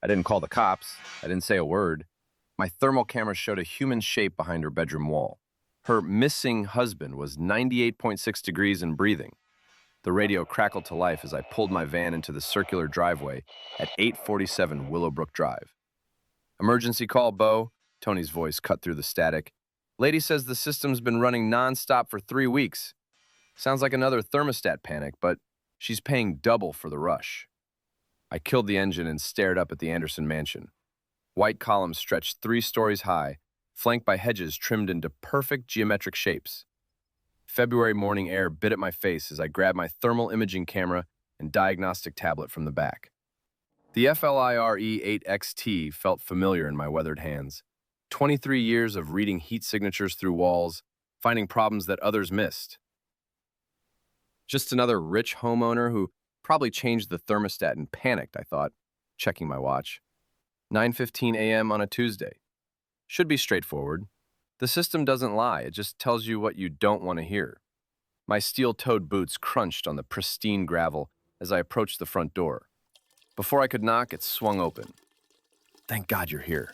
I didn't call the cops. I didn't say a word. My thermal camera showed a human shape behind her bedroom wall. Her missing husband was 98.6 degrees and breathing. The radio crackled to life as I pulled my van into the circular driveway at 847 Willowbrook Drive. Emergency call, Bo. Tony's voice cut through the static. Lady says the system's been running non-stop for 3 weeks. Sounds like another thermostat panic, but she's paying double for the rush. I killed the engine and stared up at the Anderson mansion. White columns stretched 3 stories high, flanked by hedges trimmed into perfect geometric shapes. February morning air bit at my face as I grabbed my thermal imaging camera and diagnostic tablet from the back. The FLIRE8XT felt familiar in my weathered hands. 23 years of reading heat signatures through walls, finding problems that others missed. Just another rich homeowner who probably changed the thermostat and panicked, I thought, checking my watch. 9:15 a.m. on a Tuesday. Should be straightforward. The system doesn't lie, it just tells you what you don't want to hear. My steel-toed boots crunched on the pristine gravel as I approached the front door. Before I could knock, it swung open. Thank God you're here.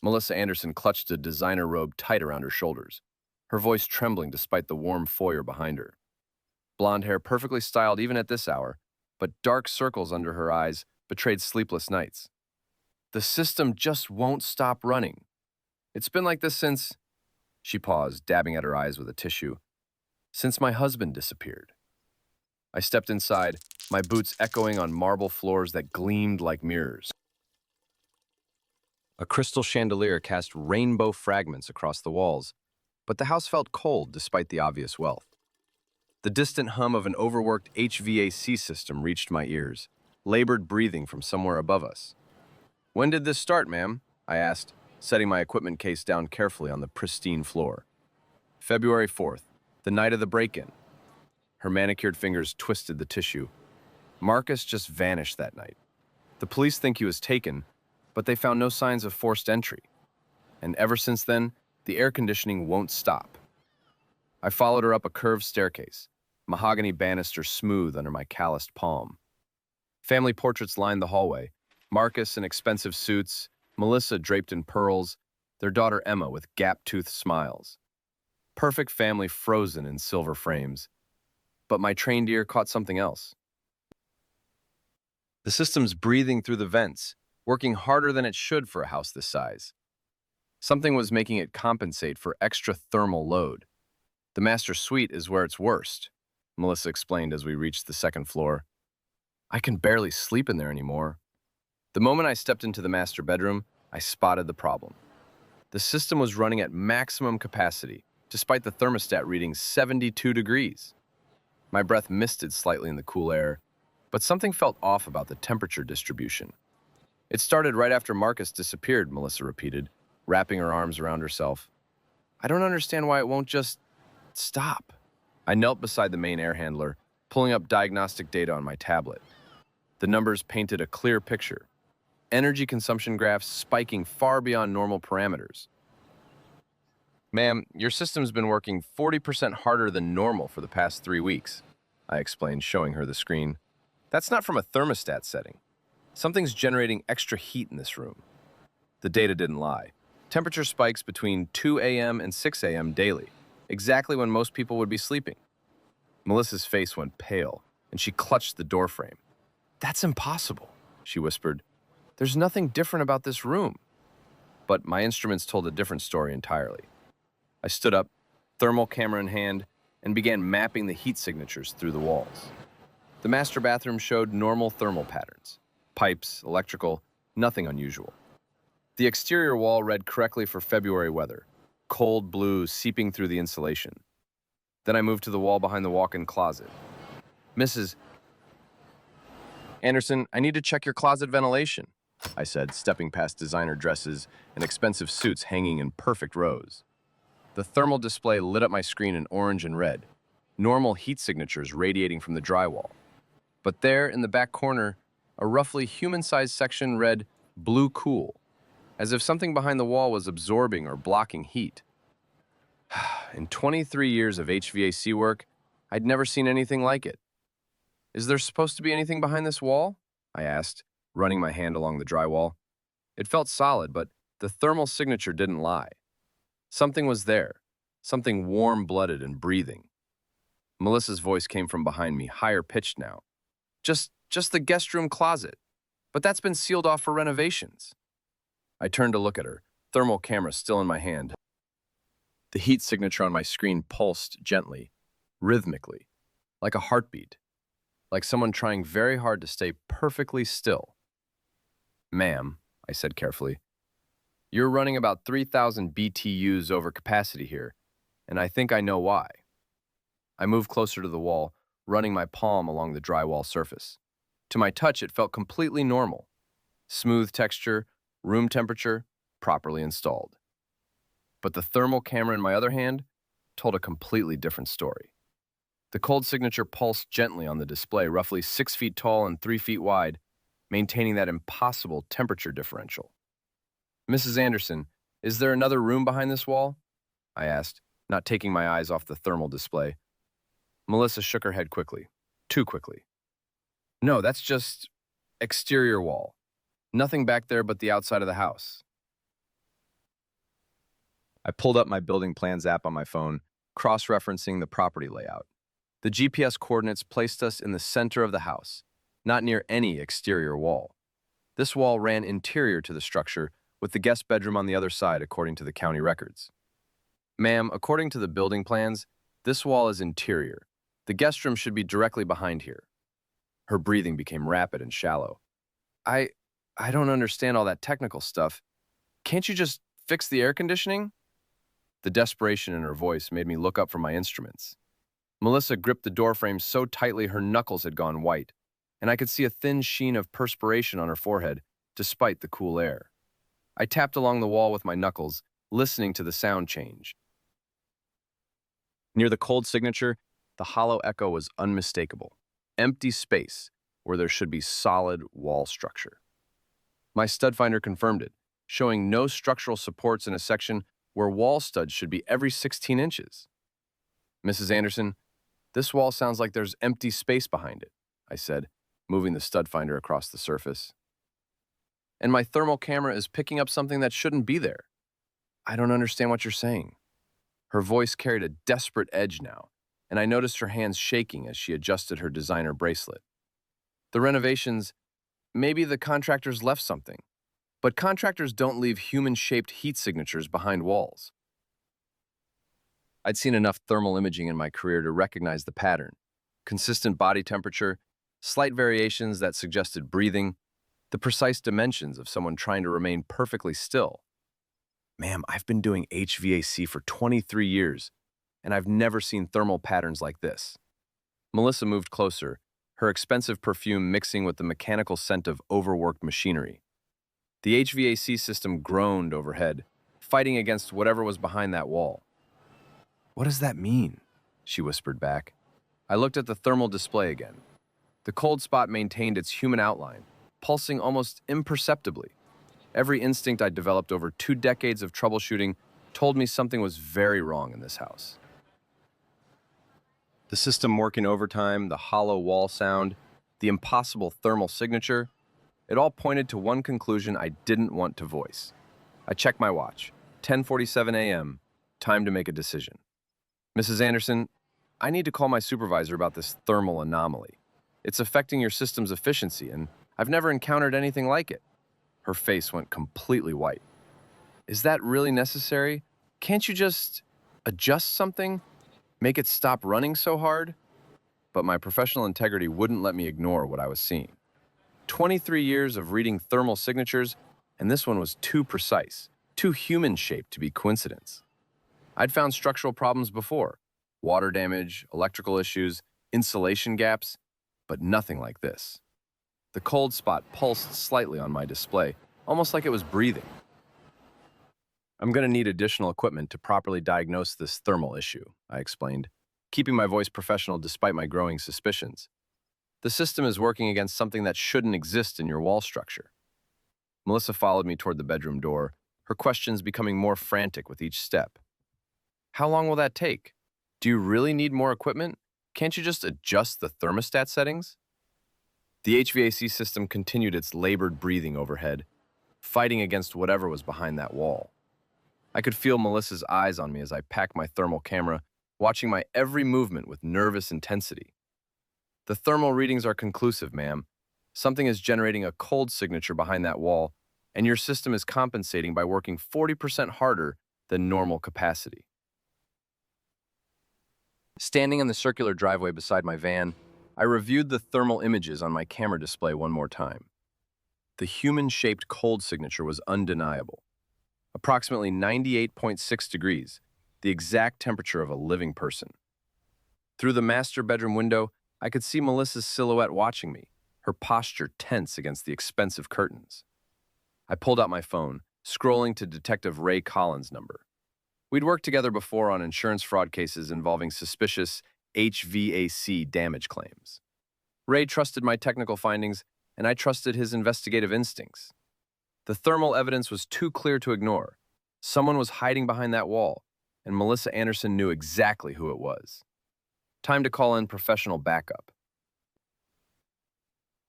Melissa Anderson clutched a designer robe tight around her shoulders, her voice trembling despite the warm foyer behind her. Blonde hair perfectly styled even at this hour, but dark circles under her eyes betrayed sleepless nights. The system just won't stop running. It's been like this since... She paused, dabbing at her eyes with a tissue. Since my husband disappeared. I stepped inside, my boots echoing on marble floors that gleamed like mirrors. A crystal chandelier cast rainbow fragments across the walls, but the house felt cold despite the obvious wealth. The distant hum of an overworked HVAC system reached my ears, labored breathing from somewhere above us. When did this start, ma'am? I asked, setting my equipment case down carefully on the pristine floor. February 4th, the night of the break-in. Her manicured fingers twisted the tissue. Marcus just vanished that night. The police think he was taken, but they found no signs of forced entry. And ever since then, the air conditioning won't stop. I followed her up a curved staircase, mahogany banister smooth under my calloused palm. Family portraits lined the hallway, Marcus in expensive suits, Melissa draped in pearls, their daughter Emma with gap-toothed smiles. Perfect family frozen in silver frames. But my trained ear caught something else. The system's breathing through the vents, working harder than it should for a house this size. Something was making it compensate for extra thermal load. The master suite is where it's worst, Melissa explained as we reached the second floor. I can barely sleep in there anymore. The moment I stepped into the master bedroom, I spotted the problem. The system was running at maximum capacity, despite the thermostat reading 72 degrees. My breath misted slightly in the cool air, but something felt off about the temperature distribution. It started right after Marcus disappeared, Melissa repeated, wrapping her arms around herself. I don't understand why it won't just stop. I knelt beside the main air handler, pulling up diagnostic data on my tablet. The numbers painted a clear picture. Energy consumption graphs spiking far beyond normal parameters. Ma'am, your system's been working 40% harder than normal for the past 3 weeks, I explained, showing her the screen. That's not from a thermostat setting. Something's generating extra heat in this room. The data didn't lie. Temperature spikes between 2 a.m. and 6 a.m. daily, exactly when most people would be sleeping. Melissa's face went pale, and she clutched the doorframe. That's impossible, she whispered. There's nothing different about this room. But my instruments told a different story entirely. I stood up, thermal camera in hand, and began mapping the heat signatures through the walls. The master bathroom showed normal thermal patterns. Pipes, electrical, nothing unusual. The exterior wall read correctly for February weather, cold blue seeping through the insulation. Then I moved to the wall behind the walk-in closet. Mrs. Anderson, I need to check your closet ventilation, I said, stepping past designer dresses and expensive suits hanging in perfect rows. The thermal display lit up my screen in orange and red, normal heat signatures radiating from the drywall. But there, in the back corner, a roughly human-sized section read blue cool, as if something behind the wall was absorbing or blocking heat. In 23 years of HVAC work, I'd never seen anything like it. Is there supposed to be anything behind this wall? I asked, running my hand along the drywall. It felt solid, but the thermal signature didn't lie. Something was there, something warm-blooded and breathing. Melissa's voice came from behind me, higher pitched now. Just the guest room closet, but that's been sealed off for renovations. I turned to look at her, thermal camera still in my hand. The heat signature on my screen pulsed gently, rhythmically, like a heartbeat, like someone trying very hard to stay perfectly still. "Ma'am," I said carefully, "you're running about 3,000 BTUs over capacity here, and I think I know why." I moved closer to the wall, running my palm along the drywall surface. To my touch, it felt completely normal. Smooth texture, room temperature, properly installed. But the thermal camera in my other hand told a completely different story. The cold signature pulsed gently on the display, roughly 6 feet tall and 3 feet wide, maintaining that impossible temperature differential. "Mrs. Anderson, is there another room behind this wall?" I asked, not taking my eyes off the thermal display. Melissa shook her head quickly, too quickly. "No, that's just exterior wall. Nothing back there but the outside of the house." I pulled up my building plans app on my phone, cross-referencing the property layout. The GPS coordinates placed us in the center of the house, not near any exterior wall. This wall ran interior to the structure, with the guest bedroom on the other side, according to the county records. "Ma'am, according to the building plans, this wall is interior. The guest room should be directly behind here." Her breathing became rapid and shallow. I don't understand all that technical stuff. Can't you just fix the air conditioning?" The desperation in her voice made me look up from my instruments. Melissa gripped the doorframe so tightly her knuckles had gone white, and I could see a thin sheen of perspiration on her forehead, despite the cool air. I tapped along the wall with my knuckles, listening to the sound change. Near the cold signature, the hollow echo was unmistakable. Empty space where there should be solid wall structure. My stud finder confirmed it, showing no structural supports in a section where wall studs should be every 16 inches. "Mrs. Anderson, this wall sounds like there's empty space behind it," I said, moving the stud finder across the surface. "And my thermal camera is picking up something that shouldn't be there. I don't understand what you're saying." Her voice carried a desperate edge now, and I noticed her hands shaking as she adjusted her designer bracelet. "The renovations, maybe the contractors left something, but contractors don't leave human-shaped heat signatures behind walls." I'd seen enough thermal imaging in my career to recognize the pattern: consistent body temperature, slight variations that suggested breathing, the precise dimensions of someone trying to remain perfectly still. "Ma'am, I've been doing HVAC for 23 years, and I've never seen thermal patterns like this." Melissa moved closer, her expensive perfume mixing with the mechanical scent of overworked machinery. The HVAC system groaned overhead, fighting against whatever was behind that wall. "What does that mean?" she whispered back. I looked at the thermal display again. The cold spot maintained its human outline, pulsing almost imperceptibly. Every instinct I'd developed over 2 decades of troubleshooting told me something was very wrong in this house. The system working overtime, the hollow wall sound, the impossible thermal signature, it all pointed to one conclusion I didn't want to voice. I checked my watch. 10:47 a.m. Time to make a decision. "Mrs. Anderson, I need to call my supervisor about this thermal anomaly. It's affecting your system's efficiency, and I've never encountered anything like it." Her face went completely white. "Is that really necessary? Can't you just adjust something? Make it stop running so hard?" But my professional integrity wouldn't let me ignore what I was seeing. 23 years of reading thermal signatures, and this one was too precise, too human-shaped to be coincidence. I'd found structural problems before: water damage, electrical issues, insulation gaps, but nothing like this. The cold spot pulsed slightly on my display, almost like it was breathing. "I'm going to need additional equipment to properly diagnose this thermal issue," I explained, keeping my voice professional despite my growing suspicions. "The system is working against something that shouldn't exist in your wall structure." Melissa followed me toward the bedroom door, her questions becoming more frantic with each step. "How long will that take? Do you really need more equipment? Can't you just adjust the thermostat settings?" The HVAC system continued its labored breathing overhead, fighting against whatever was behind that wall. I could feel Melissa's eyes on me as I packed my thermal camera, watching my every movement with nervous intensity. The thermal readings are conclusive, ma'am. Something is generating a cold signature behind that wall, and your system is compensating by working 40% harder than normal capacity. Standing in the circular driveway beside my van, I reviewed the thermal images on my camera display one more time. The human-shaped cold signature was undeniable. Approximately 98.6 degrees, the exact temperature of a living person. Through the master bedroom window, I could see Melissa's silhouette watching me, her posture tense against the expensive curtains. I pulled out my phone, scrolling to Detective Ray Collins' number. We'd worked together before on insurance fraud cases involving suspicious HVAC damage claims. Ray trusted my technical findings, and I trusted his investigative instincts. The thermal evidence was too clear to ignore. Someone was hiding behind that wall, and Melissa Anderson knew exactly who it was. Time to call in professional backup.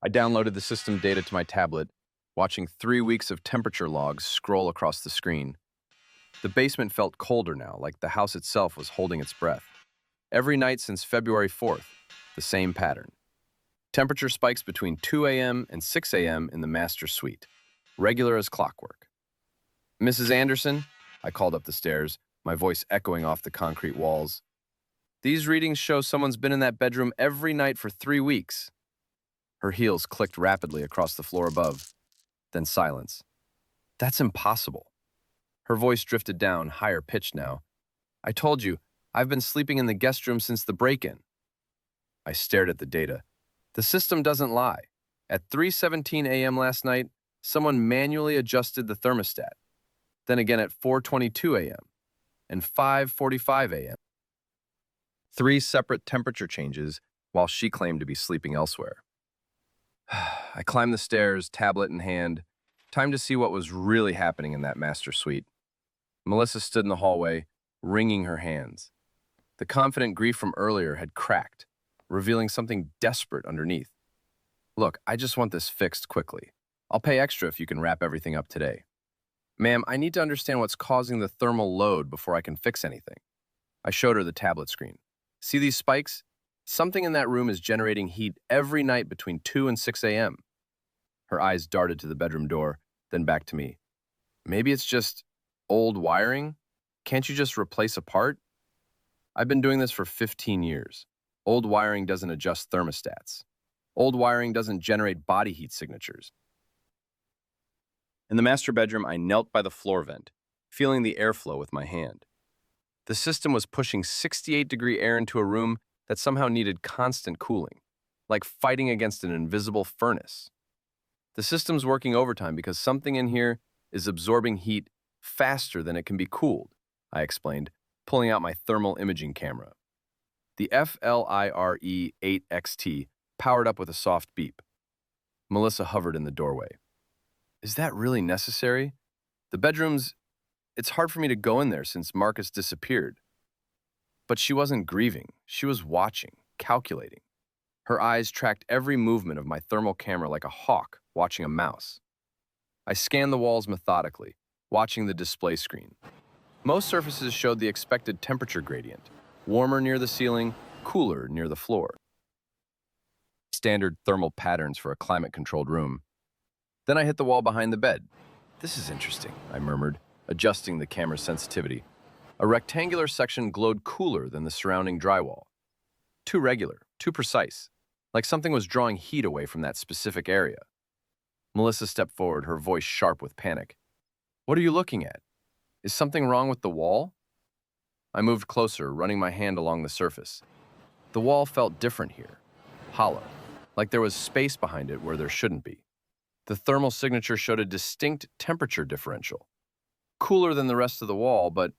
I downloaded the system data to my tablet, watching 3 weeks of temperature logs scroll across the screen. The basement felt colder now, like the house itself was holding its breath. Every night since February 4th, the same pattern. Temperature spikes between 2 a.m. and 6 a.m. in the master suite, regular as clockwork. Mrs. Anderson, I called up the stairs, my voice echoing off the concrete walls. These readings show someone's been in that bedroom every night for 3 weeks. Her heels clicked rapidly across the floor above, then silence. That's impossible. Her voice drifted down, higher pitched now. I told you, I've been sleeping in the guest room since the break-in. I stared at the data. The system doesn't lie. At 3:17 a.m. last night, someone manually adjusted the thermostat. Then again at 4:22 a.m. and 5:45 a.m. 3 separate temperature changes while she claimed to be sleeping elsewhere. I climbed the stairs, tablet in hand. Time to see what was really happening in that master suite. Melissa stood in the hallway, wringing her hands. The confident grief from earlier had cracked, revealing something desperate underneath. Look, I just want this fixed quickly. I'll pay extra if you can wrap everything up today. Ma'am, I need to understand what's causing the thermal load before I can fix anything. I showed her the tablet screen. See these spikes? Something in that room is generating heat every night between 2 and 6 a.m. Her eyes darted to the bedroom door, then back to me. Maybe it's just old wiring? Can't you just replace a part? I've been doing this for 15 years. Old wiring doesn't adjust thermostats. Old wiring doesn't generate body heat signatures. In the master bedroom, I knelt by the floor vent, feeling the airflow with my hand. The system was pushing 68-degree air into a room that somehow needed constant cooling, like fighting against an invisible furnace. The system's working overtime because something in here is absorbing heat faster than it can be cooled, I explained, pulling out my thermal imaging camera. The FLIRE 8XT powered up with a soft beep. Melissa hovered in the doorway. Is that really necessary? The it's hard for me to go in there since Marcus disappeared. But she wasn't grieving. She was watching, calculating. Her eyes tracked every movement of my thermal camera like a hawk watching a mouse. I scanned the walls methodically, watching the display screen. Most surfaces showed the expected temperature gradient, warmer near the ceiling, cooler near the floor. Standard thermal patterns for a climate-controlled room. Then I hit the wall behind the bed. This is interesting, I murmured, adjusting the camera's sensitivity. A rectangular section glowed cooler than the surrounding drywall. Too regular, too precise, like something was drawing heat away from that specific area. Melissa stepped forward, her voice sharp with panic. What are you looking at? Is something wrong with the wall? I moved closer, running my hand along the surface. The wall felt different here, hollow, like there was space behind it where there shouldn't be. The thermal signature showed a distinct temperature differential. Cooler than the rest of the wall, but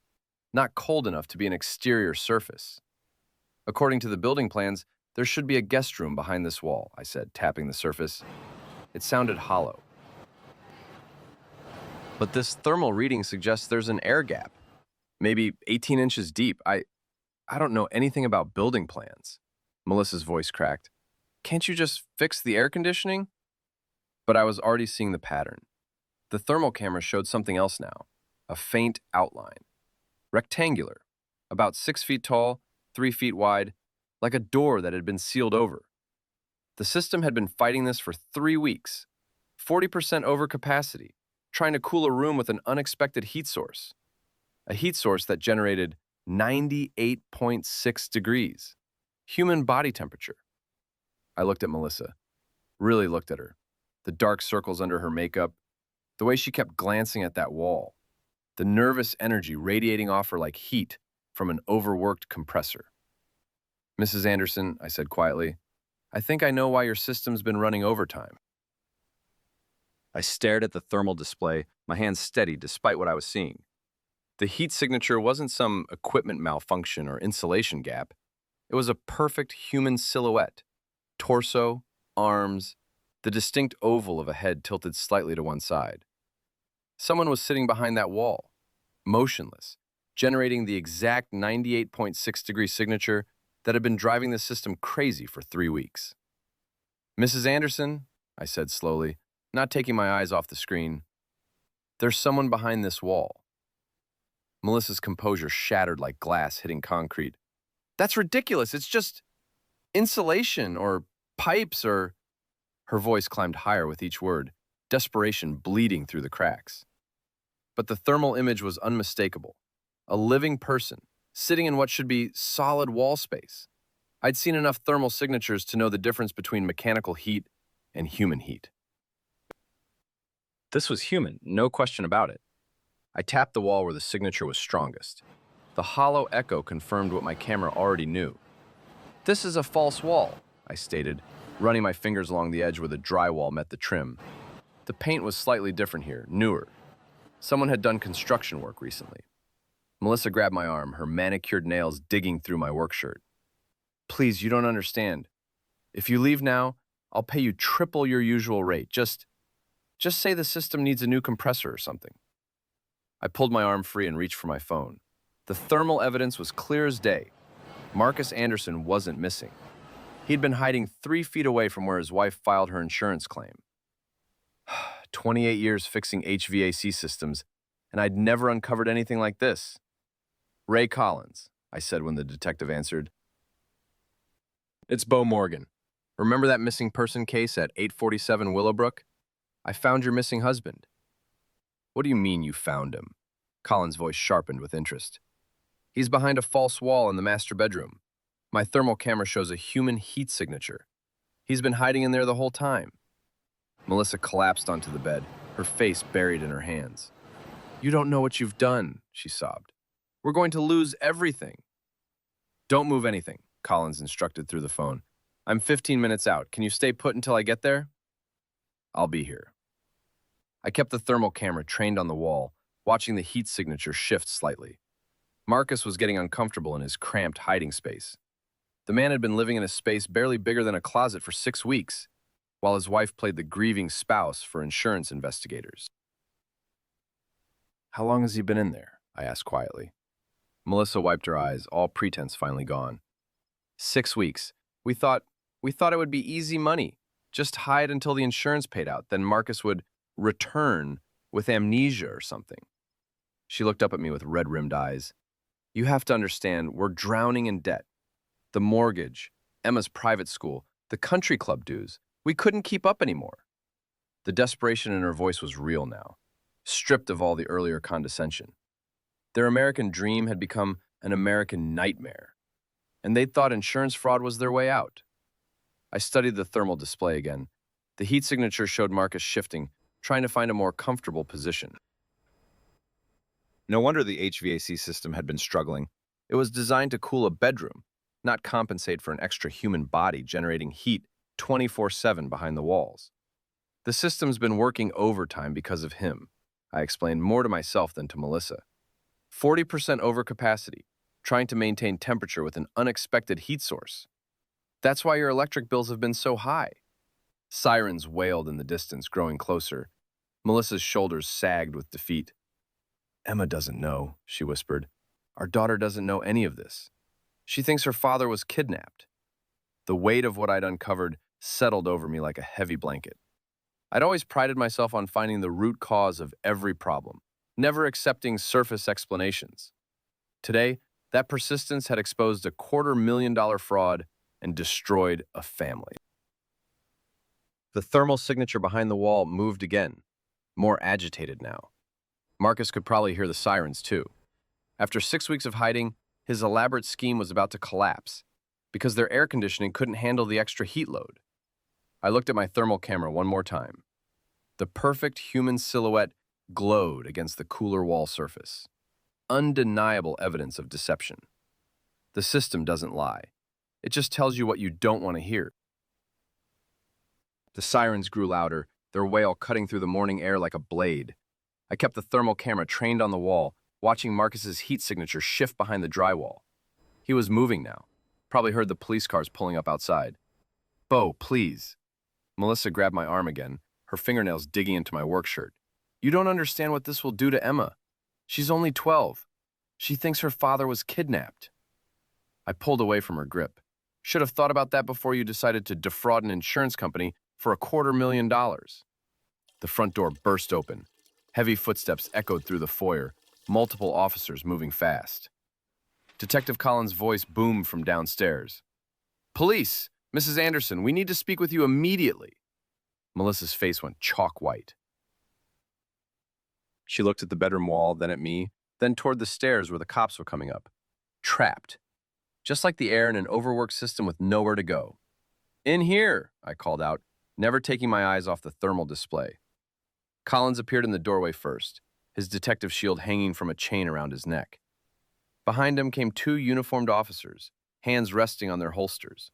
not cold enough to be an exterior surface. According to the building plans, there should be a guest room behind this wall, I said, tapping the surface. It sounded hollow. But this thermal reading suggests there's an air gap, maybe 18 inches deep. I don't know anything about building plans. Melissa's voice cracked. Can't you just fix the air conditioning? But I was already seeing the pattern. The thermal camera showed something else now, a faint outline. Rectangular, about 6 feet tall, 3 feet wide, like a door that had been sealed over. The system had been fighting this for 3 weeks, 40% overcapacity, trying to cool a room with an unexpected heat source. A heat source that generated 98.6 degrees, human body temperature. I looked at Melissa, really looked at her. The dark circles under her makeup, the way she kept glancing at that wall, the nervous energy radiating off her like heat from an overworked compressor. Mrs. Anderson, I said quietly, I think I know why your system's been running overtime. I stared at the thermal display, my hands steady despite what I was seeing. The heat signature wasn't some equipment malfunction or insulation gap. It was a perfect human silhouette. Torso, arms, the distinct oval of a head tilted slightly to one side. Someone was sitting behind that wall, motionless, generating the exact 98.6-degree signature that had been driving the system crazy for 3 weeks. Mrs. Anderson, I said slowly, not taking my eyes off the screen, there's someone behind this wall. Melissa's composure shattered like glass hitting concrete. That's ridiculous. It's just insulation or pipes or... Her voice climbed higher with each word, desperation bleeding through the cracks. But the thermal image was unmistakable. A living person, sitting in what should be solid wall space. I'd seen enough thermal signatures to know the difference between mechanical heat and human heat. This was human, no question about it. I tapped the wall where the signature was strongest. The hollow echo confirmed what my camera already knew. This is a false wall, I stated, running my fingers along the edge where the drywall met the trim. The paint was slightly different here, newer. Someone had done construction work recently. Melissa grabbed my arm, her manicured nails digging through my work shirt. Please, you don't understand. If you leave now, I'll pay you triple your usual rate. Just say the system needs a new compressor or something. I pulled my arm free and reached for my phone. The thermal evidence was clear as day. Marcus Anderson wasn't missing. He'd been hiding 3 feet away from where his wife filed her insurance claim. 28 years fixing HVAC systems, and I'd never uncovered anything like this. Ray Collins, I said when the detective answered. It's Bo Morgan. Remember that missing person case at 847 Willowbrook? I found your missing husband. What do you mean you found him? Collins' voice sharpened with interest. He's behind a false wall in the master bedroom. My thermal camera shows a human heat signature. He's been hiding in there the whole time. Melissa collapsed onto the bed, her face buried in her hands. You don't know what you've done, she sobbed. We're going to lose everything. Don't move anything, Collins instructed through the phone. I'm 15 minutes out. Can you stay put until I get there? I'll be here. I kept the thermal camera trained on the wall, watching the heat signature shift slightly. Marcus was getting uncomfortable in his cramped hiding space. The man had been living in a space barely bigger than a closet for 6 weeks, while his wife played the grieving spouse for insurance investigators. How long has he been in there? I asked quietly. Melissa wiped her eyes, all pretense finally gone. 6 weeks. We thought it would be easy money. Just hide until the insurance paid out, then Marcus would return with amnesia or something. She looked up at me with red-rimmed eyes. You have to understand, we're drowning in debt. The mortgage, Emma's private school, the country club dues. We couldn't keep up anymore. The desperation in her voice was real now, stripped of all the earlier condescension. Their American dream had become an American nightmare, and they'd thought insurance fraud was their way out. I studied the thermal display again. The heat signature showed Marcus shifting, trying to find a more comfortable position. No wonder the HVAC system had been struggling. It was designed to cool a bedroom, not compensate for an extra human body generating heat 24/7 behind the walls. The system's been working overtime because of him, I explained more to myself than to Melissa. 40% overcapacity, trying to maintain temperature with an unexpected heat source. That's why your electric bills have been so high. Sirens wailed in the distance, growing closer. Melissa's shoulders sagged with defeat. Emma doesn't know, she whispered. Our daughter doesn't know any of this. She thinks her father was kidnapped. The weight of what I'd uncovered settled over me like a heavy blanket. I'd always prided myself on finding the root cause of every problem, never accepting surface explanations. Today, that persistence had exposed a $250,000 fraud and destroyed a family. The thermal signature behind the wall moved again, more agitated now. Marcus could probably hear the sirens too. After 6 weeks of hiding, his elaborate scheme was about to collapse because their air conditioning couldn't handle the extra heat load. I looked at my thermal camera one more time. The perfect human silhouette glowed against the cooler wall surface. Undeniable evidence of deception. The system doesn't lie. It just tells you what you don't want to hear. The sirens grew louder, their wail cutting through the morning air like a blade. I kept the thermal camera trained on the wall, watching Marcus's heat signature shift behind the drywall. He was moving now. Probably heard the police cars pulling up outside. "Bo, please." Melissa grabbed my arm again, her fingernails digging into my work shirt. "You don't understand what this will do to Emma. She's only 12. She thinks her father was kidnapped." I pulled away from her grip. "Should have thought about that before you decided to defraud an insurance company for $250,000. The front door burst open. Heavy footsteps echoed through the foyer, multiple officers moving fast. Detective Collins' voice boomed from downstairs. "Police! Mrs. Anderson, we need to speak with you immediately." Melissa's face went chalk white. She looked at the bedroom wall, then at me, then toward the stairs where the cops were coming up. Trapped. Just like the air in an overworked system with nowhere to go. "In here," I called out, never taking my eyes off the thermal display. Collins appeared in the doorway first, his detective shield hanging from a chain around his neck. Behind him came two uniformed officers, hands resting on their holsters.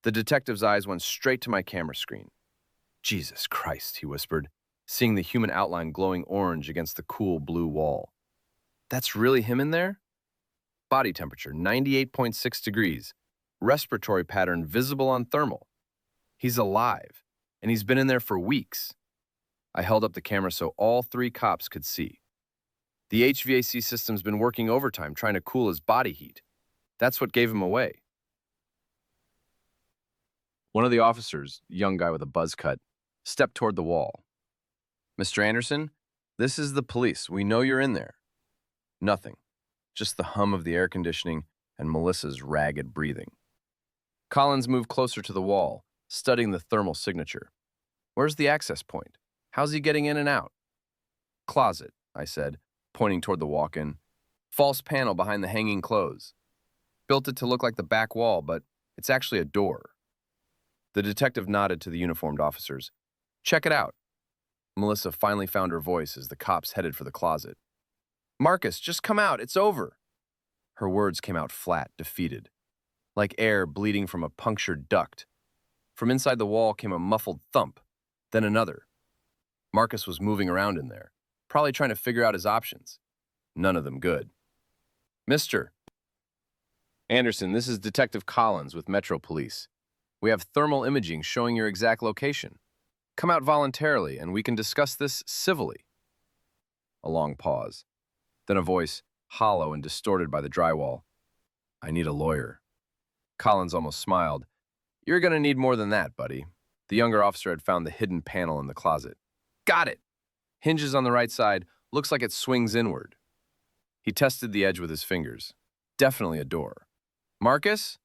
The detective's eyes went straight to my camera screen. "Jesus Christ," he whispered, seeing the human outline glowing orange against the cool blue wall. "That's really him in there?" Body temperature, 98.6 degrees. Respiratory pattern visible on thermal. He's alive, and he's been in there for weeks. I held up the camera so all three cops could see. The HVAC system's been working overtime trying to cool his body heat. That's what gave him away. One of the officers, young guy with a buzz cut, stepped toward the wall. "Mr. Anderson, this is the police. We know you're in there." Nothing. Just the hum of the air conditioning and Melissa's ragged breathing. Collins moved closer to the wall, studying the thermal signature. "Where's the access point? How's he getting in and out?" "Closet," I said, pointing toward the walk-in. "False panel behind the hanging clothes. Built it to look like the back wall, but it's actually a door." The detective nodded to the uniformed officers. "Check it out." Melissa finally found her voice as the cops headed for the closet. "Marcus, just come out. It's over." Her words came out flat, defeated, like air bleeding from a punctured duct. From inside the wall came a muffled thump, then another. Marcus was moving around in there, probably trying to figure out his options. None of them good. "Mr. Anderson, this is Detective Collins with Metro Police. We have thermal imaging showing your exact location. Come out voluntarily, and we can discuss this civilly." A long pause. Then a voice, hollow and distorted by the drywall. "I need a lawyer." Collins almost smiled. "You're going to need more than that, buddy." The younger officer had found the hidden panel in the closet. "Got it! Hinges on the right side. Looks like it swings inward." He tested the edge with his fingers. Definitely a door. "Marcus?"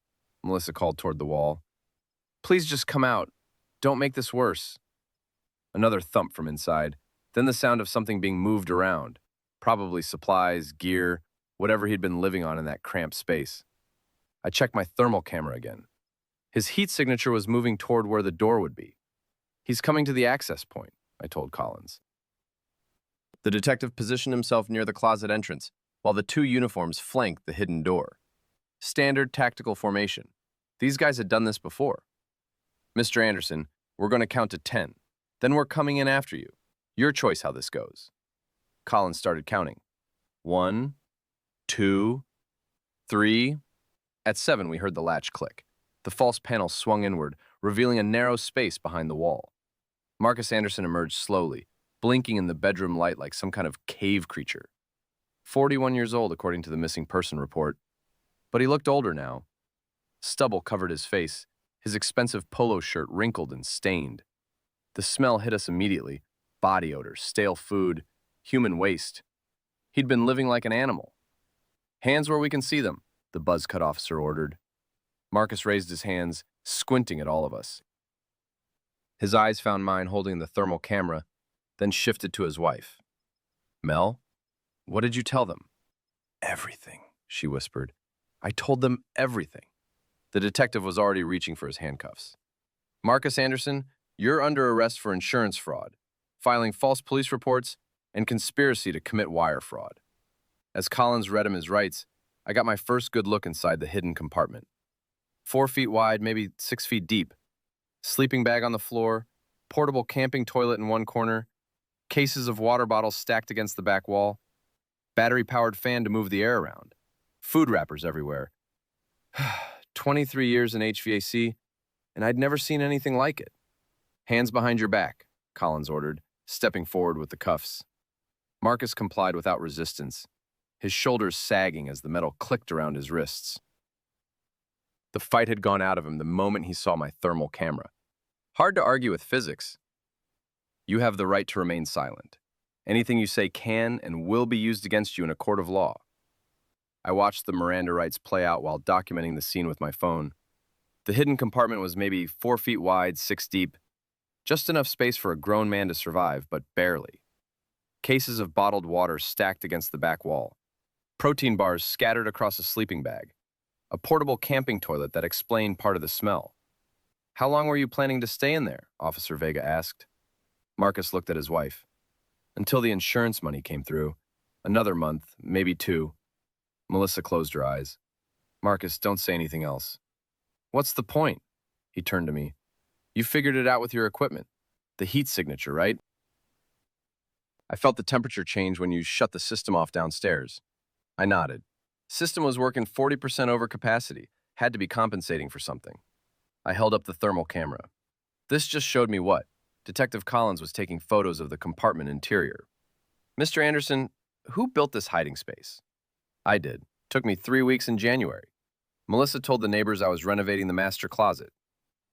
Melissa called toward the wall. "Please just come out. Don't make this worse." Another thump from inside, then the sound of something being moved around. Probably supplies, gear, whatever he'd been living on in that cramped space. I checked my thermal camera again. His heat signature was moving toward where the door would be. "He's coming to the access point," I told Collins. The detective positioned himself near the closet entrance, while the two uniforms flanked the hidden door. Standard tactical formation. These guys had done this before. "Mr. Anderson, we're going to count to 10. Then we're coming in after you. Your choice how this goes." Collins started counting. 1, 2, 3. At 7, we heard the latch click. The false panel swung inward, revealing a narrow space behind the wall. Marcus Anderson emerged slowly, blinking in the bedroom light like some kind of cave creature. 41 years old, according to the missing person report. But he looked older now. Stubble covered his face, his expensive polo shirt wrinkled and stained. The smell hit us immediately. Body odor, stale food, human waste. He'd been living like an animal. Hands where we can see them, the buzz-cut officer ordered. Marcus raised his hands, squinting at all of us. His eyes found mine holding the thermal camera, then shifted to his wife. Mel, what did you tell them? Everything, she whispered. I told them everything. The detective was already reaching for his handcuffs. Marcus Anderson, you're under arrest for insurance fraud, filing false police reports, and conspiracy to commit wire fraud. As Collins read him his rights, I got my first good look inside the hidden compartment. 4 feet wide, maybe 6 feet deep. Sleeping bag on the floor, portable camping toilet in one corner, cases of water bottles stacked against the back wall, battery-powered fan to move the air around, food wrappers everywhere. 23 years in HVAC, and I'd never seen anything like it. Hands behind your back, Collins ordered, stepping forward with the cuffs. Marcus complied without resistance, his shoulders sagging as the metal clicked around his wrists. The fight had gone out of him the moment he saw my thermal camera. Hard to argue with physics. You have the right to remain silent. Anything you say can and will be used against you in a court of law. I watched the Miranda rights play out while documenting the scene with my phone. The hidden compartment was maybe 4 feet wide, 6 deep. Just enough space for a grown man to survive, but barely. Cases of bottled water stacked against the back wall. Protein bars scattered across a sleeping bag. A portable camping toilet that explained part of the smell. How long were you planning to stay in there? Officer Vega asked. Marcus looked at his wife. Until the insurance money came through. Another month, maybe 2. Melissa closed her eyes. Marcus, don't say anything else. What's the point? He turned to me. You figured it out with your equipment. The heat signature, right? I felt the temperature change when you shut the system off downstairs. I nodded. System was working 40% over capacity. Had to be compensating for something. I held up the thermal camera. This just showed me what? Detective Collins was taking photos of the compartment interior. Mr. Anderson, who built this hiding space? I did. Took me 3 weeks in January. Melissa told the neighbors I was renovating the master closet.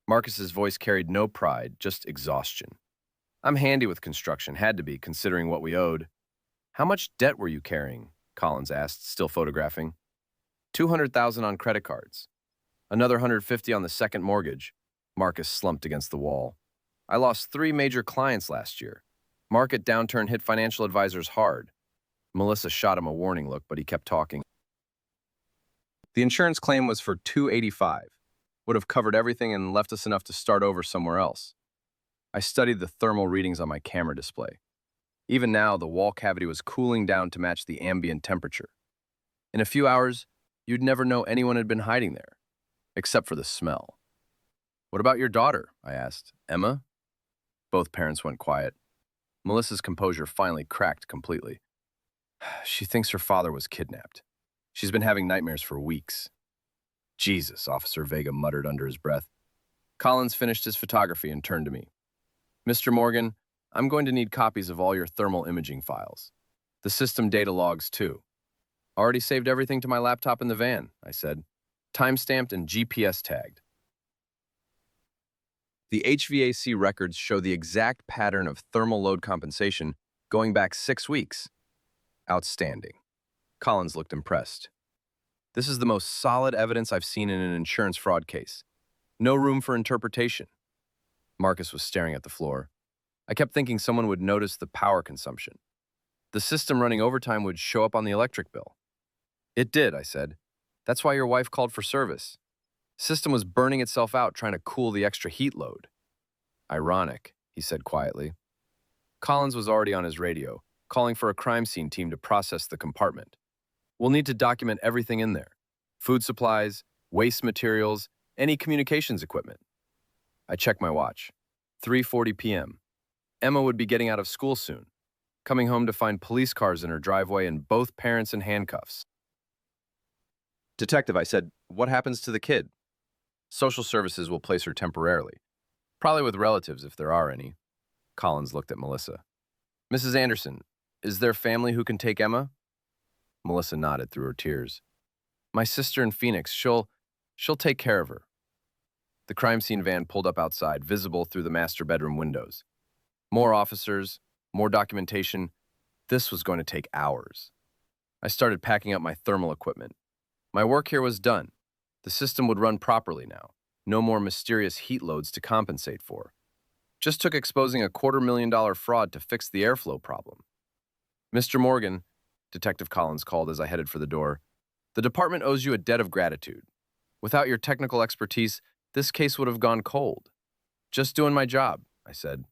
Marcus's voice carried no pride, just exhaustion. I'm handy with construction, had to be, considering what we owed. How much debt were you carrying? Collins asked, still photographing. $200,000 on credit cards. Another $150 on the second mortgage. Marcus slumped against the wall. I lost 3 major clients last year. Market downturn hit financial advisors hard. Melissa shot him a warning look, but he kept talking. The insurance claim was for $285. Would have covered everything and left us enough to start over somewhere else. I studied the thermal readings on my camera display. Even now, the wall cavity was cooling down to match the ambient temperature. In a few hours, you'd never know anyone had been hiding there, except for the smell. What about your daughter? I asked. Emma? Both parents went quiet. Melissa's composure finally cracked completely. She thinks her father was kidnapped. She's been having nightmares for weeks. Jesus, Officer Vega muttered under his breath. Collins finished his photography and turned to me. Mr. Morgan, I'm going to need copies of all your thermal imaging files. The system data logs, too. Already saved everything to my laptop in the van, I said. Time-stamped and GPS tagged. The HVAC records show the exact pattern of thermal load compensation going back 6 weeks. Outstanding. Collins looked impressed. This is the most solid evidence I've seen in an insurance fraud case. No room for interpretation. Marcus was staring at the floor. I kept thinking someone would notice the power consumption. The system running overtime would show up on the electric bill. It did, I said. That's why your wife called for service. System was burning itself out trying to cool the extra heat load. Ironic, he said quietly. Collins was already on his radio, calling for a crime scene team to process the compartment. We'll need to document everything in there. Food supplies, waste materials, any communications equipment. I checked my watch. 3:40 p.m. Emma would be getting out of school soon, coming home to find police cars in her driveway and both parents in handcuffs. Detective, I said, what happens to the kid? Social services will place her temporarily. Probably with relatives if there are any. Collins looked at Melissa. Mrs. Anderson, is there family who can take Emma? Melissa nodded through her tears. My sister in Phoenix, she'll take care of her. The crime scene van pulled up outside, visible through the master bedroom windows. More officers, more documentation. This was going to take hours. I started packing up my thermal equipment. My work here was done. The system would run properly now. No more mysterious heat loads to compensate for. Just took exposing a $250,000 fraud to fix the airflow problem. Mr. Morgan, Detective Collins called as I headed for the door, the department owes you a debt of gratitude. Without your technical expertise, this case would have gone cold. Just doing my job, I said.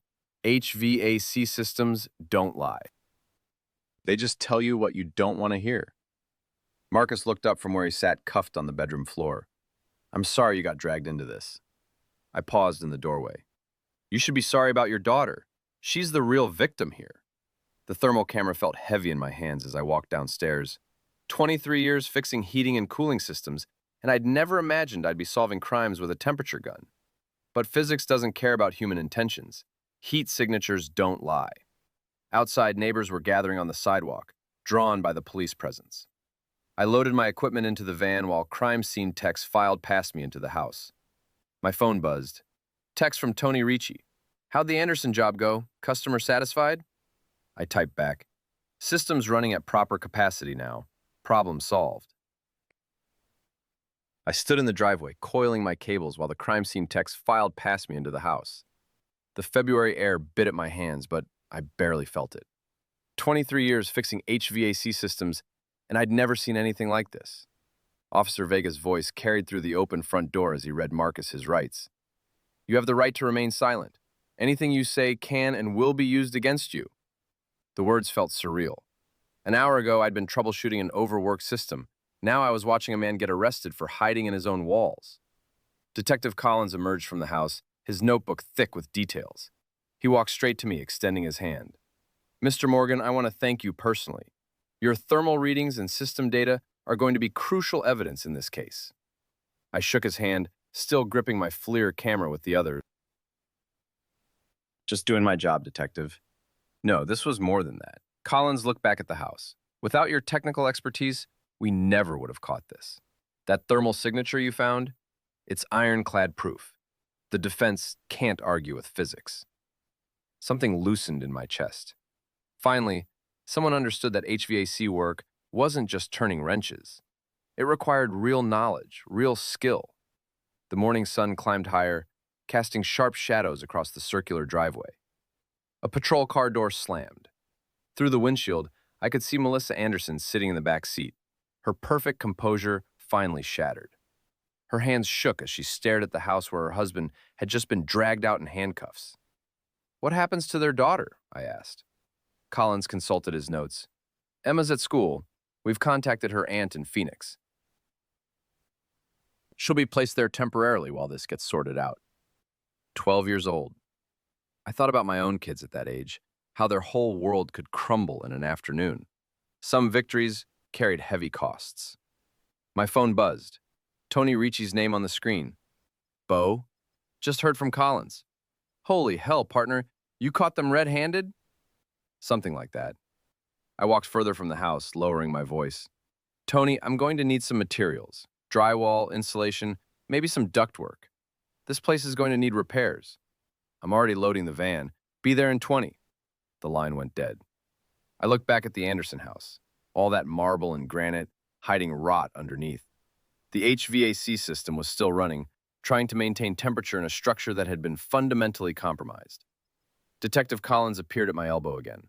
HVAC systems don't lie. They just tell you what you don't want to hear. Marcus looked up from where he sat cuffed on the bedroom floor. I'm sorry you got dragged into this. I paused in the doorway. You should be sorry about your daughter. She's the real victim here. The thermal camera felt heavy in my hands as I walked downstairs. 23 years fixing heating and cooling systems, and I'd never imagined I'd be solving crimes with a temperature gun. But physics doesn't care about human intentions. Heat signatures don't lie. Outside, neighbors were gathering on the sidewalk, drawn by the police presence. I loaded my equipment into the van while crime scene techs filed past me into the house. My phone buzzed. Text from Tony Ricci. How'd the Anderson job go? Customer satisfied? I typed back. System's running at proper capacity now. Problem solved. I stood in the driveway, coiling my cables while the crime scene techs filed past me into the house. The February air bit at my hands, but I barely felt it. 23 years fixing HVAC systems, and I'd never seen anything like this. Officer Vega's voice carried through the open front door as he read Marcus his rights. You have the right to remain silent. Anything you say can and will be used against you. The words felt surreal. An hour ago, I'd been troubleshooting an overworked system. Now I was watching a man get arrested for hiding in his own walls. Detective Collins emerged from the house, his notebook thick with details. He walked straight to me, extending his hand. Mr. Morgan, I want to thank you personally. Your thermal readings and system data are going to be crucial evidence in this case. I shook his hand, still gripping my FLIR camera with the other. Just doing my job, Detective. No, this was more than that. Collins looked back at the house. Without your technical expertise, we never would have caught this. That thermal signature you found, it's ironclad proof. The defense can't argue with physics. Something loosened in my chest. Finally, someone understood that HVAC work wasn't just turning wrenches. It required real knowledge, real skill. The morning sun climbed higher, casting sharp shadows across the circular driveway. A patrol car door slammed. Through the windshield, I could see Melissa Anderson sitting in the back seat, her perfect composure finally shattered. Her hands shook as she stared at the house where her husband had just been dragged out in handcuffs. What happens to their daughter? I asked. Collins consulted his notes. Emma's at school. We've contacted her aunt in Phoenix. She'll be placed there temporarily while this gets sorted out. 12 years old. I thought about my own kids at that age, how their whole world could crumble in an afternoon. Some victories carried heavy costs. My phone buzzed. Tony Ricci's name on the screen. Bo? Just heard from Collins. Holy hell, partner, you caught them red-handed? Something like that. I walked further from the house, lowering my voice. Tony, I'm going to need some materials. Drywall, insulation, maybe some ductwork. This place is going to need repairs. I'm already loading the van. Be there in 20. The line went dead. I looked back at the Anderson house. All that marble and granite, hiding rot underneath. The HVAC system was still running, trying to maintain temperature in a structure that had been fundamentally compromised. Detective Collins appeared at my elbow again.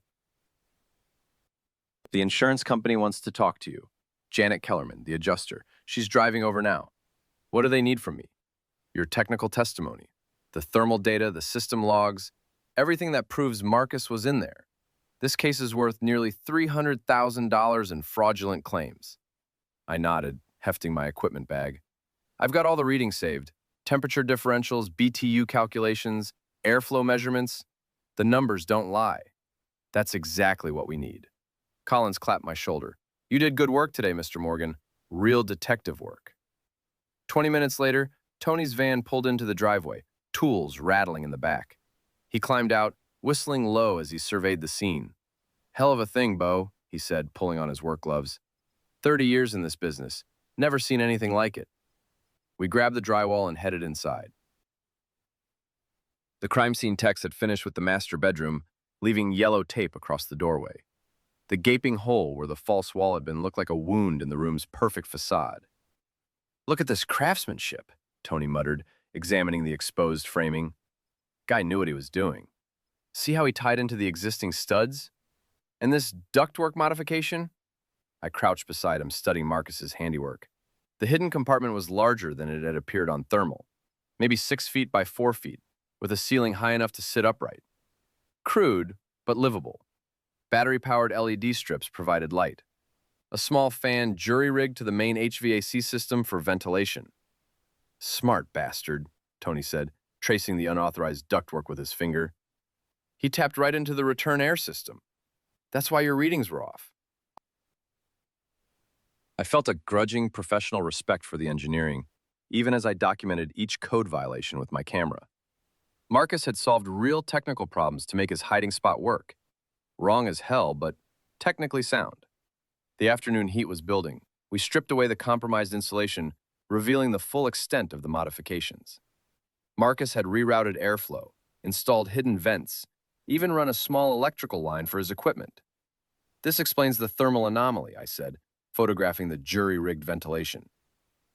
The insurance company wants to talk to you. Janet Kellerman, the adjuster. She's driving over now. What do they need from me? Your technical testimony, the thermal data, the system logs, everything that proves Marcus was in there. This case is worth nearly $300,000 in fraudulent claims. I nodded, hefting my equipment bag. I've got all the readings saved. Temperature differentials, BTU calculations, airflow measurements. The numbers don't lie. That's exactly what we need. Collins clapped my shoulder. You did good work today, Mr. Morgan. Real detective work. 20 minutes later, Tony's van pulled into the driveway, tools rattling in the back. He climbed out, whistling low as he surveyed the scene. Hell of a thing, Bo, he said, pulling on his work gloves. 30 years in this business. Never seen anything like it. We grabbed the drywall and headed inside. The crime scene techs had finished with the master bedroom, leaving yellow tape across the doorway. The gaping hole where the false wall had been looked like a wound in the room's perfect facade. "Look at this craftsmanship," Tony muttered, examining the exposed framing. Guy knew what he was doing. See how he tied into the existing studs? And this ductwork modification? I crouched beside him, studying Marcus's handiwork. The hidden compartment was larger than it had appeared on thermal, maybe 6 feet by 4 feet, with a ceiling high enough to sit upright. Crude, but livable. Battery-powered LED strips provided light. A small fan jury-rigged to the main HVAC system for ventilation. "Smart bastard," Tony said, tracing the unauthorized ductwork with his finger. "He tapped right into the return air system. That's why your readings were off." I felt a grudging professional respect for the engineering, even as I documented each code violation with my camera. Marcus had solved real technical problems to make his hiding spot work. Wrong as hell, but technically sound. The afternoon heat was building. We stripped away the compromised insulation, revealing the full extent of the modifications. Marcus had rerouted airflow, installed hidden vents, even run a small electrical line for his equipment. "This explains the thermal anomaly," I said, photographing the jury-rigged ventilation.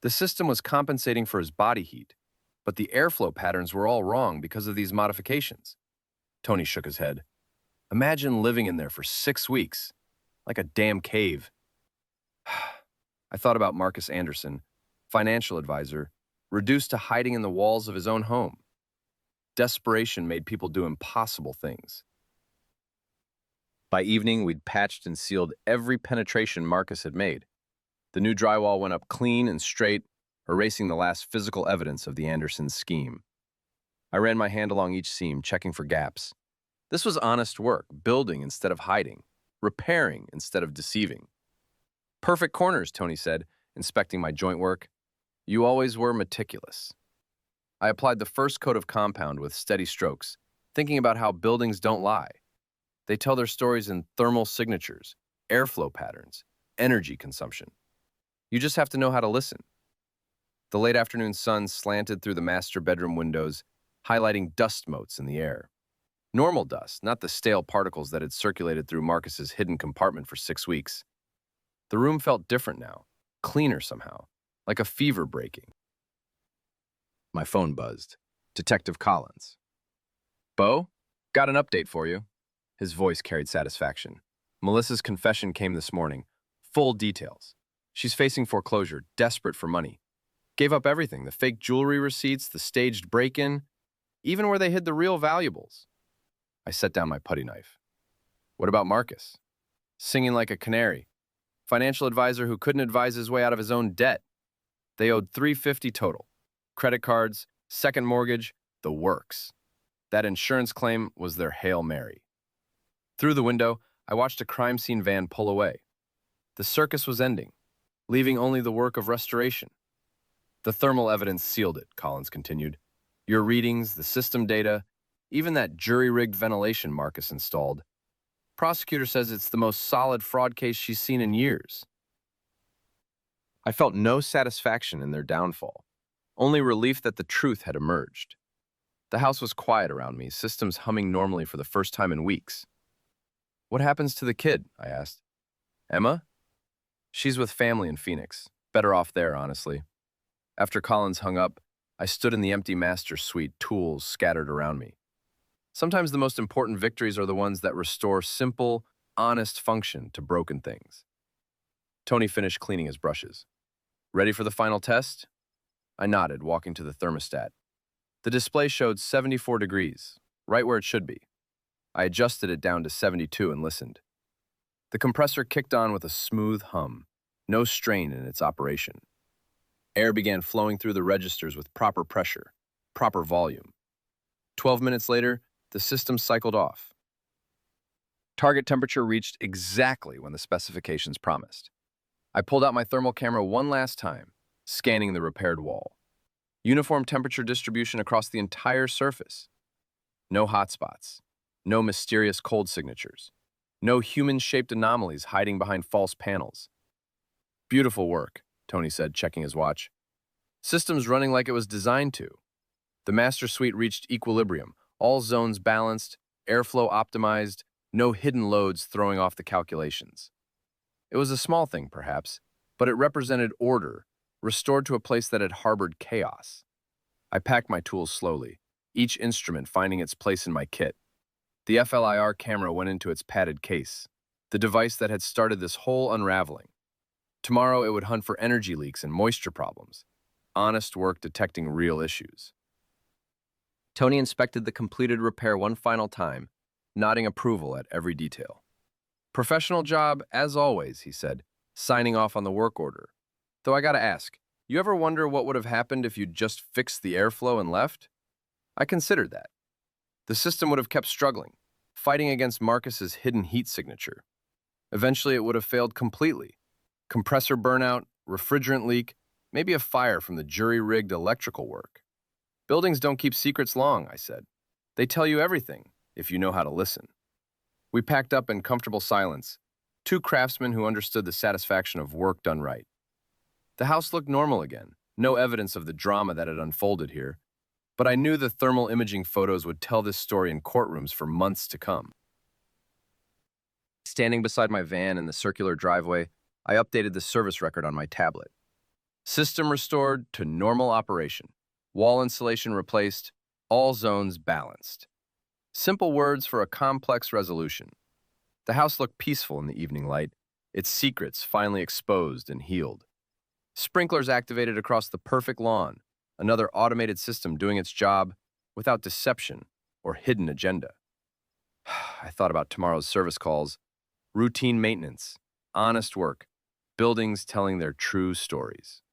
The system was compensating for his body heat, but the airflow patterns were all wrong because of these modifications. Tony shook his head. "Imagine living in there for 6 weeks, like a damn cave." I thought about Marcus Anderson, financial advisor, reduced to hiding in the walls of his own home. Desperation made people do impossible things. By evening, we'd patched and sealed every penetration Marcus had made. The new drywall went up clean and straight, erasing the last physical evidence of the Anderson scheme. I ran my hand along each seam, checking for gaps. This was honest work, building instead of hiding, repairing instead of deceiving. "Perfect corners," Tony said, inspecting my joint work. "You always were meticulous." I applied the first coat of compound with steady strokes, thinking about how buildings don't lie. They tell their stories in thermal signatures, airflow patterns, energy consumption. You just have to know how to listen. The late afternoon sun slanted through the master bedroom windows, highlighting dust motes in the air. Normal dust, not the stale particles that had circulated through Marcus's hidden compartment for 6 weeks. The room felt different now, cleaner somehow, like a fever breaking. My phone buzzed. Detective Collins. "Bo, got an update for you." His voice carried satisfaction. "Melissa's confession came this morning. Full details. She's facing foreclosure, desperate for money. Gave up everything, the fake jewelry receipts, the staged break-in, even where they hid the real valuables." I set down my putty knife. "What about Marcus?" "Singing like a canary. Financial advisor who couldn't advise his way out of his own debt. They owed $350 total. Credit cards, second mortgage, the works. That insurance claim was their Hail Mary." Through the window, I watched a crime scene van pull away. The circus was ending, leaving only the work of restoration. "The thermal evidence sealed it," Collins continued. "Your readings, the system data, even that jury-rigged ventilation Marcus installed. Prosecutor says it's the most solid fraud case she's seen in years." I felt no satisfaction in their downfall, only relief that the truth had emerged. The house was quiet around me, systems humming normally for the first time in weeks. "What happens to the kid?" I asked. "Emma? She's with family in Phoenix. Better off there, honestly." After Collins hung up, I stood in the empty master suite, tools scattered around me. Sometimes the most important victories are the ones that restore simple, honest function to broken things. Tony finished cleaning his brushes. "Ready for the final test?" I nodded, walking to the thermostat. The display showed 74 degrees, right where it should be. I adjusted it down to 72 and listened. The compressor kicked on with a smooth hum, no strain in its operation. Air began flowing through the registers with proper pressure, proper volume. 12 minutes later, the system cycled off. Target temperature reached exactly when the specifications promised. I pulled out my thermal camera one last time, scanning the repaired wall. Uniform temperature distribution across the entire surface. No hotspots. No mysterious cold signatures. No human-shaped anomalies hiding behind false panels. "Beautiful work," Tony said, checking his watch. "System's running like it was designed to." The master suite reached equilibrium, All zones balanced, airflow optimized, no hidden loads throwing off the calculations. It was a small thing, perhaps, but it represented order, restored to a place that had harbored chaos. I packed my tools slowly, each instrument finding its place in my kit. The FLIR camera went into its padded case, the device that had started this whole unraveling. Tomorrow it would hunt for energy leaks and moisture problems. Honest work detecting real issues. Tony inspected the completed repair one final time, nodding approval at every detail. Professional job, as always, he said, signing off on the work order. Though I gotta ask, you ever wonder what would have happened if you'd just fixed the airflow and left? I considered that. The system would have kept struggling, fighting against Marcus's hidden heat signature. Eventually, it would have failed completely. Compressor burnout, refrigerant leak, maybe a fire from the jury-rigged electrical work. Buildings don't keep secrets long, I said. They tell you everything, if you know how to listen. We packed up in comfortable silence, two craftsmen who understood the satisfaction of work done right. The house looked normal again, no evidence of the drama that had unfolded here, but I knew the thermal imaging photos would tell this story in courtrooms for months to come. Standing beside my van in the circular driveway, I updated the service record on my tablet. System restored to normal operation. Wall insulation replaced, all zones balanced. Simple words for a complex resolution. The house looked peaceful in the evening light, its secrets finally exposed and healed. Sprinklers activated across the perfect lawn, another automated system doing its job without deception or hidden agenda. I thought about tomorrow's service calls, routine maintenance, honest work, buildings telling their true stories.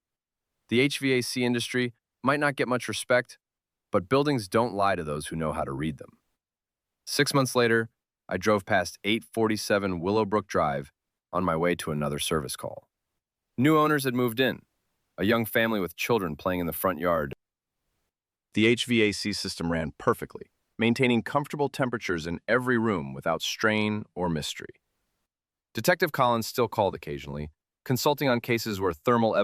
The HVAC industry might not get much respect, but buildings don't lie to those who know how to read them. 6 months later, I drove past 847 Willowbrook Drive on my way to another service call. New owners had moved in, a young family with children playing in the front yard. The HVAC system ran perfectly, maintaining comfortable temperatures in every room without strain or mystery. Detective Collins still called occasionally, consulting on cases where thermal evidence